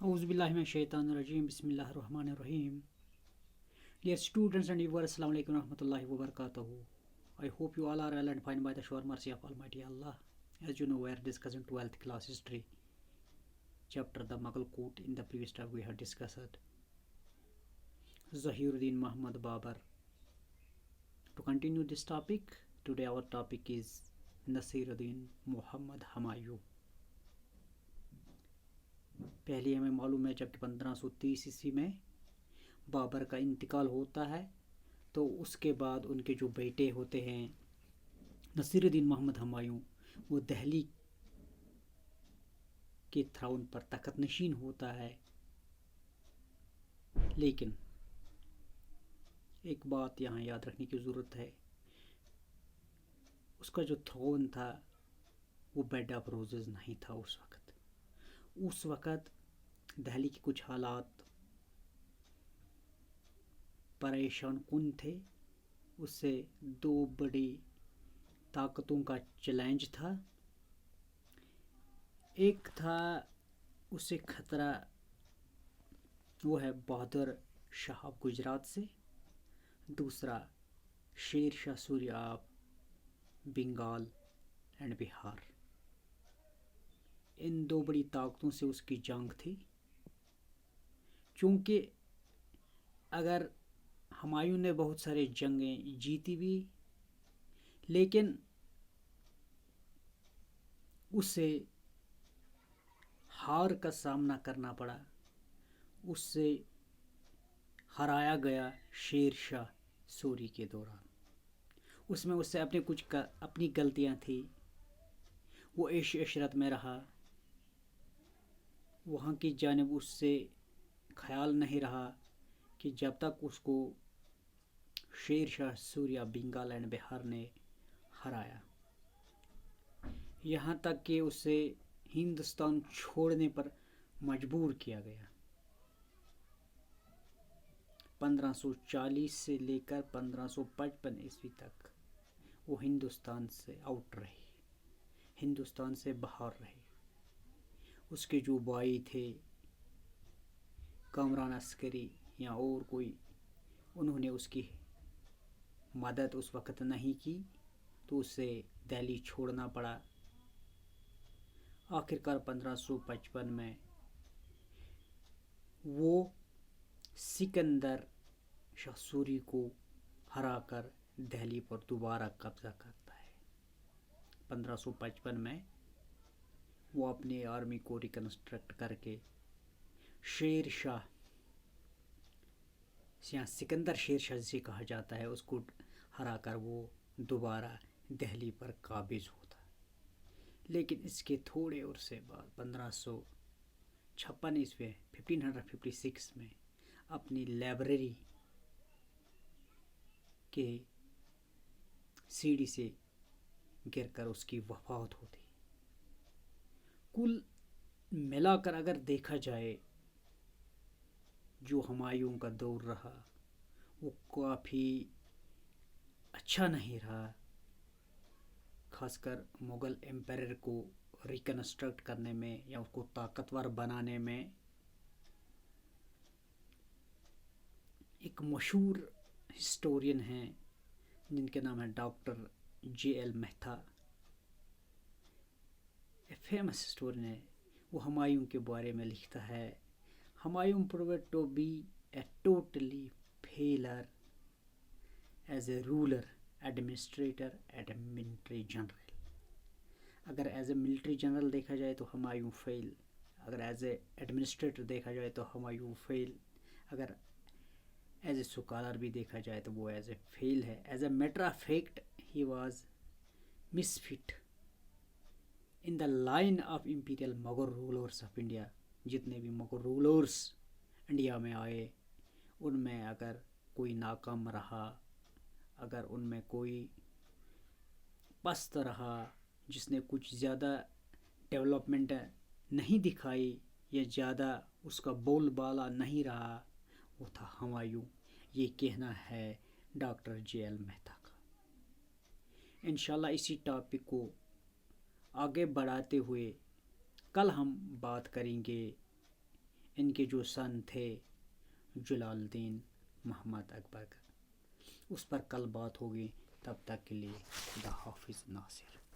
Auzu billahi minash shaitanir rajim. Bismillahir rahmanir rahim. Dear students and viewers, assalamu alaikum warahmatullahi wabarakatuh. I hope you all are well and fine by the sure mercy of Almighty Allah. As you know, we are discussing 12th class history chapter the Mughal court. In the previous chapter we have discussed Zahiruddin Muhammad Babar. To continue this topic, today our topic is Nasiruddin Muhammad Humayun. पहले हमें मालूम है जब 1530 ईस्वी में बाबर का इंतकाल होता है तो उसके बाद उनके जो बेटे होते हैं नसीरुद्दीन मोहम्मद हुमायूं, वो दिल्ली के थ्रोन पर तख्त नशीन होता है। लेकिन एक बात यहाँ याद रखने की ज़रूरत है, उसका जो थ्रोन था वो बेड ऑफ रोजेस नहीं था। उस वक़्त दिल्ली के कुछ हालात परेशान कुन थे। उससे दो बड़ी ताकतों का चैलेंज था। एक था उससे खतरा, वो है बहादुर शाह गुजरात से, दूसरा शेर शाह सूरी ऑफ बंगाल एंड बिहार। इन दो बड़ी ताकतों से उसकी जंग थी। चूँकि अगर हुमायूं ने बहुत सारे जंगें जीती भी, लेकिन उसे हार का सामना करना पड़ा। उससे हराया गया शेर शाह सूरी के दौरान। उसमें उससे अपनी गलतियां थी। वो ऐश इशरत में रहा, वहाँ की जानिब उससे ख्याल नहीं रहा कि जब तक उसको शेर शाह सूरी बंगाल एंड बिहार ने हराया, यहाँ तक कि उसे हिंदुस्तान छोड़ने पर मजबूर किया गया। 1540 से लेकर 1555 ईस्वी तक वो हिंदुस्तान से आउट रहे, हिंदुस्तान से बाहर रहे। उसके जो भाई थे कामरान अस्करी या और कोई, उन्होंने उसकी मदद उस वक़्त नहीं की, तो उसे दिल्ली छोड़ना पड़ा। आखिरकार 1555 में वो सिकंदर शाह सूरी को हराकर दिल्ली पर दोबारा कब्जा करता है। 1555 में वो अपनी आर्मी को रिकन्स्ट्रक्ट करके शेर शाह या सिकंदर शेर शाह जिसे कहा जाता है, उसको हराकर वो दोबारा दिल्ली पर काबिज होता। लेकिन इसके थोड़े अरसे बाद 1556 ईस्वी 1556 में अपनी लाइब्रेरी के सीढ़ी से गिरकर उसकी वफ़ात होती। कुल मिलाकर अगर देखा जाए, जो हुमायूं का दौर रहा वो काफ़ी अच्छा नहीं रहा। खासकर मुग़ल एम्पायर को रिकन्स्ट्रक्ट करने में या उसको ताकतवर बनाने में। एक मशहूर हिस्टोरियन हैं जिनके नाम है doctor J.L. Mehta, famous historian है। वो हुमायूं के बारे में लिखता है, Humayun proved to be a totally failure as a ruler, administrator and a military general। अगर एज ए मिलिट्री जनरल देखा जाए तो हुमायूं फेल, अगर एज ए एडमिनिस्ट्रेटर देखा जाए तो हुमायूं फेल, अगर एज ए स्कॉलर भी देखा जाए तो वो एज ए फेल है। As a matter of fact he was misfit in the line of imperial Mughal rulers of India. जितने भी मुगल रूलर्स इंडिया में आए, उनमें अगर कोई नाकाम रहा, अगर उनमें कोई पस्त रहा, जिसने कुछ ज़्यादा डेवलपमेंट नहीं दिखाई या ज़्यादा उसका बोलबाला नहीं रहा, वो था हुमायूं। ये कहना है डॉक्टर J.L. मेहता का। इंशाल्लाह इसी टॉपिक को आगे बढ़ाते हुए कल हम बात करेंगे ان کے جو سن تھے جلال الدین محمد اکبر کا، اس پر کل بات ہوگی. تب تک کے لیے خدا حافظ ناصر.